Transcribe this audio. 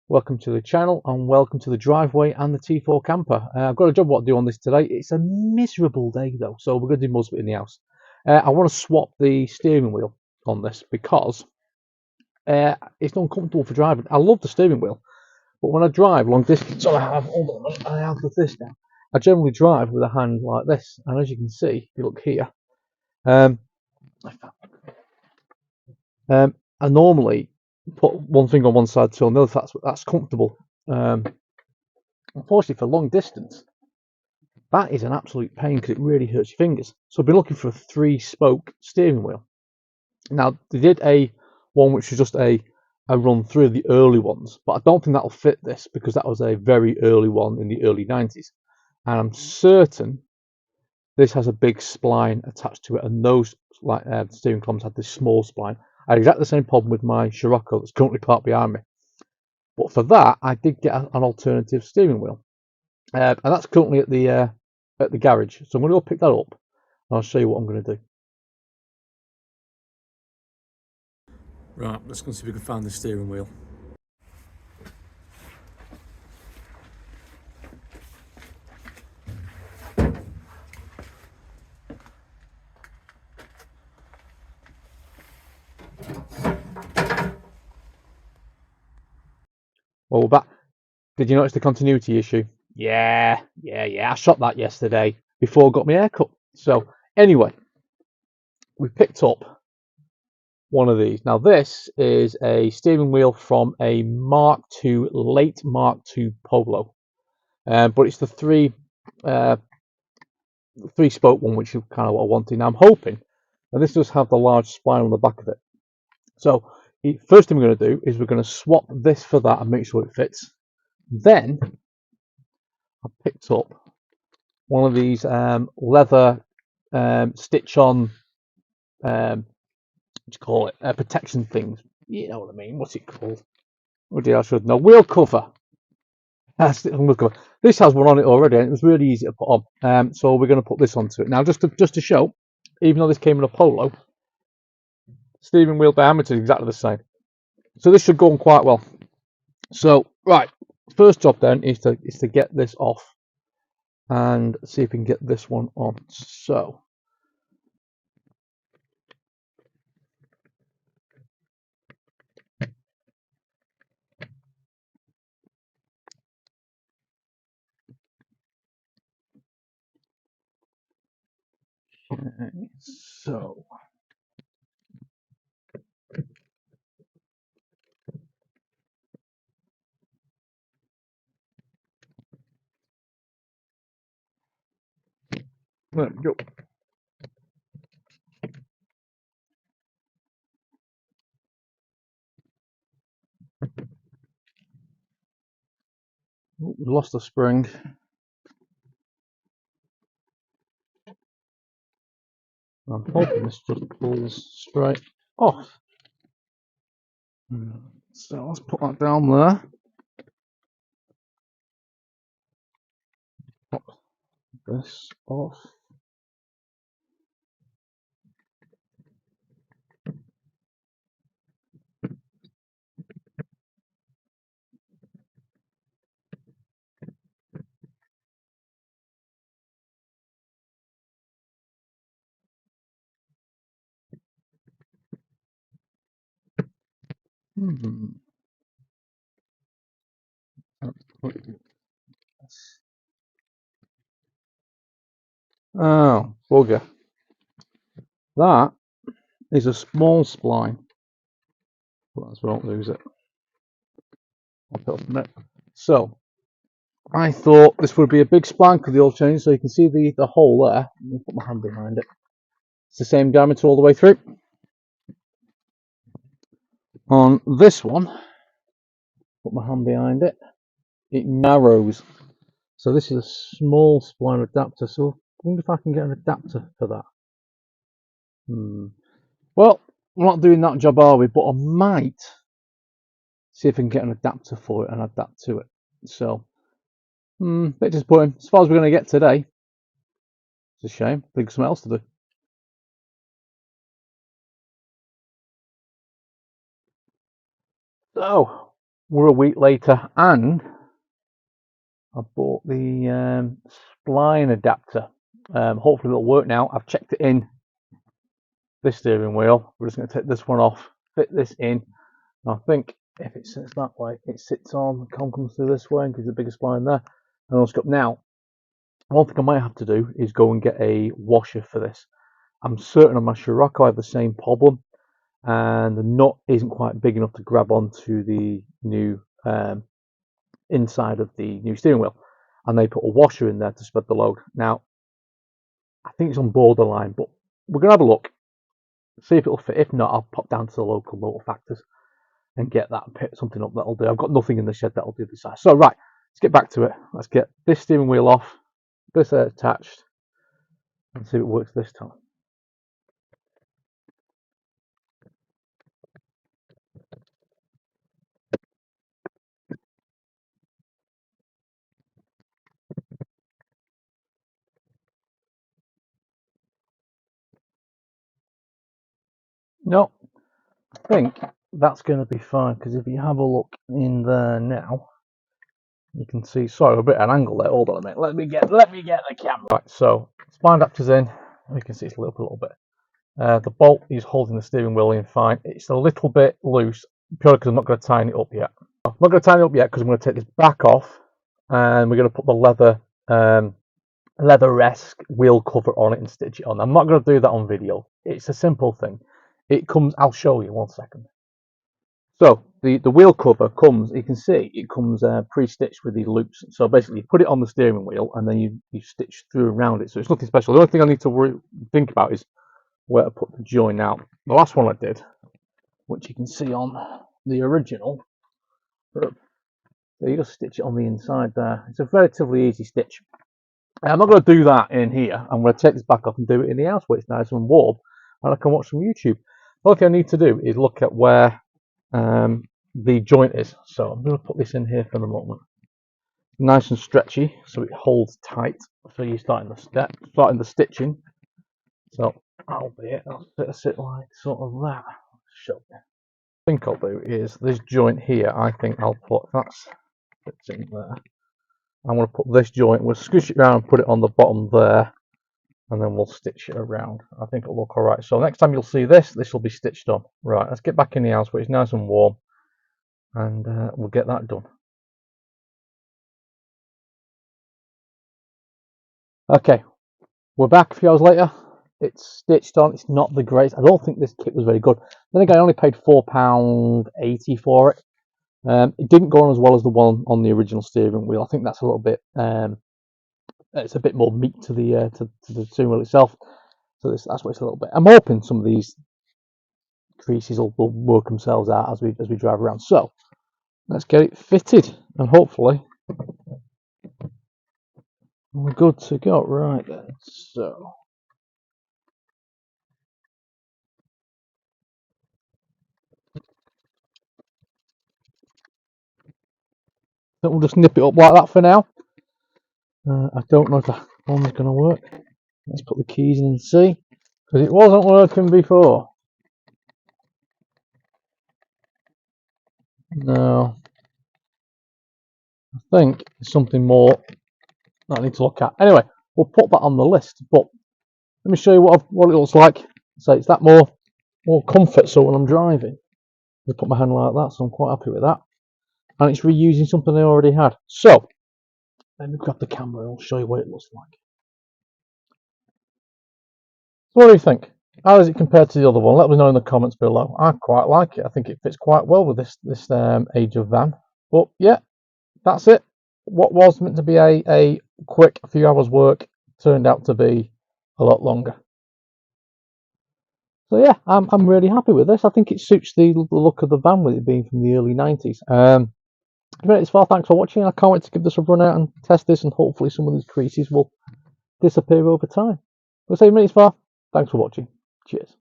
Welcome to the channel and welcome to the driveway and the T4 camper. I've got a job what to do on this today. It's a miserable day though, so we're going to do most of it in the house. I want to swap the steering wheel on this because it's uncomfortable for driving. I love the steering wheel, but when I drive long distance, I have this now. I generally drive with a hand like this, and as you can see, if you look here, um, I normally put one thing on one side, two on the other. That's comfortable. Unfortunately, for long distance, that is an absolute pain because it really hurts your fingers. So I've been looking for a 3-spoke steering wheel. Now they did a one which was just a run through the early ones, but I don't think that'll fit this because that was a very early one in the early 90s, and I'm certain this has a big spline attached to it, and those steering columns had this small spline. I had exactly the same problem with my Scirocco that's currently parked behind me, but for that I did get an alternative steering wheel, and that's currently at the garage. So I'm going to go pick that up, and I'll show you what I'm going to do. Right, let's go see if we can find the steering wheel. Well, we're back. Did you notice the continuity issue? Yeah. I shot that yesterday before I got my haircut. So anyway, we picked up one of these. Now this is a steering wheel from a late Mark II Polo, but it's the three-spoke one, which is kind of what I wanted. Now I'm hoping, and this does have the large spine on the back of it. So first thing we're going to do is we're going to swap this for that and make sure it fits. Then I picked up one of these leather stitch-on, what do you call it, protection things. You know what I mean? What's it called? Oh dear, I should know. Wheel cover. That's it, wheel cover. This has one on it already, and it was really easy to put on. So we're going to put this onto it now, just to show. Even though this came in a Polo, steering wheel diameter is exactly the same. So this should go on quite well. So right, first job then is to get this off and see if we can get this one on. So so there we go. We lost the spring. I'm hoping this just pulls straight off. So let's put that down there. Pop this off. Oh, bugger. That is a small spline. But that's why I won't lose it. I'll put it on it. So, I thought this would be a big spline because the oil change, so you can see the hole there. Let me put my hand behind it. It's the same diameter all the way through. On this one, put my hand behind it, it narrows. So this is a small spline adapter. So I wonder if I can get an adapter for that. Well, we're not doing that job, are we? But I might see if I can get an adapter for it and add that to it. So, bit disappointing. As far as we're going to get today, it's a shame. Think of something else to do. So, we're a week later, and I bought the spline adapter. Hopefully it'll work now. I've checked it in this steering wheel. We're just going to take this one off, fit this in. And I think if it sits that way, it sits on, the com comes through this way and gives a bigger spline there. And I'll stop now. One thing I might have to do is go and get a washer for this. I'm certain on my Scirocco I have the same problem, and the nut isn't quite big enough to grab onto the new inside of the new steering wheel, and they put a washer in there to spread the load. Now, I think it's on borderline, but we're going to have a look, see if it'll fit. If not, I'll pop down to the local motor factors and get that and pick something up that'll do. I've got nothing in the shed that'll do this size. So, right, let's get back to it. Let's get this steering wheel off, this attached, and see if it works this time. No, I think that's going to be fine, because if you have a look in there now, you can see. Sorry, a bit at an angle there. Hold on a minute. Let me get the camera. Right, so spline adapter's in. You can see it's lit up a little bit. The bolt is holding the steering wheel in fine. It's a little bit loose, purely because I'm not going to tighten it up yet. I'm not going to tighten it up yet because I'm going to take this back off, and we're going to put the leather-esque wheel cover on it and stitch it on. I'm not going to do that on video. It's a simple thing. It comes. I'll show you 1 second. So the wheel cover comes, you can see it comes pre-stitched with these loops. So basically you put it on the steering wheel and then you stitch through around it. So it's nothing special. The only thing I need to think about is where to put the join. Now, the last one I did, which you can see on the original, so you just stitch it on the inside there. It's a relatively easy stitch. I'm not going to do that in here. I'm going to take this back off and do it in the house where it's nice and warm and I can watch some YouTube. The only thing I need to do is look at where the joint is. So I'm going to put this in here for the moment. Nice and stretchy, so it holds tight. So you're starting the stitching. So I'll sit like sort of that. Show you. I think I'll do is this joint here. I think I'll put that's fits in there. I'm going to put this joint. We'll squish it around and put it on the bottom there, and then we'll stitch it around. I think it'll look all right. So next time you'll see this will be stitched on. Right, let's get back in the house where it's nice and warm, and we'll get that done. Okay, we're back a few hours later. It's stitched on. It's not the greatest. I don't think this kit was very good. Then again, I only paid £4.80 for it. It didn't go on as well as the one on the original steering wheel. I think that's a little bit. It's a bit more meat to the steering wheel itself. So that's what it's a little bit. I'm hoping some of these creases will work themselves out as we drive around. So let's get it fitted, and hopefully we're good to go. Right then. So. We'll just nip it up like that for now. I don't know if that one's going to work. Let's put the keys in and see, because it wasn't working before. No, I think there's something more that I need to look at. Anyway, we'll put that on the list. But let me show you what it looks like. So it's that more comfort. So when I'm driving, I put my hand like that. So I'm quite happy with that. And it's reusing something I already had. So let me grab the camera and I'll show you what it looks like. What do you think? How does it compare to the other one? Let me know in the comments below. I quite like it. I think it fits quite well with this age of van. But yeah, that's it. What was meant to be a quick few hours work turned out to be a lot longer. So yeah, I'm really happy with this. I think it suits the look of the van with it being from the early 90s. If you made it this far, thanks for watching. I can't wait to give this a run out and test this, and hopefully some of these creases will disappear over time. But if you made it this far, thanks for watching. Cheers.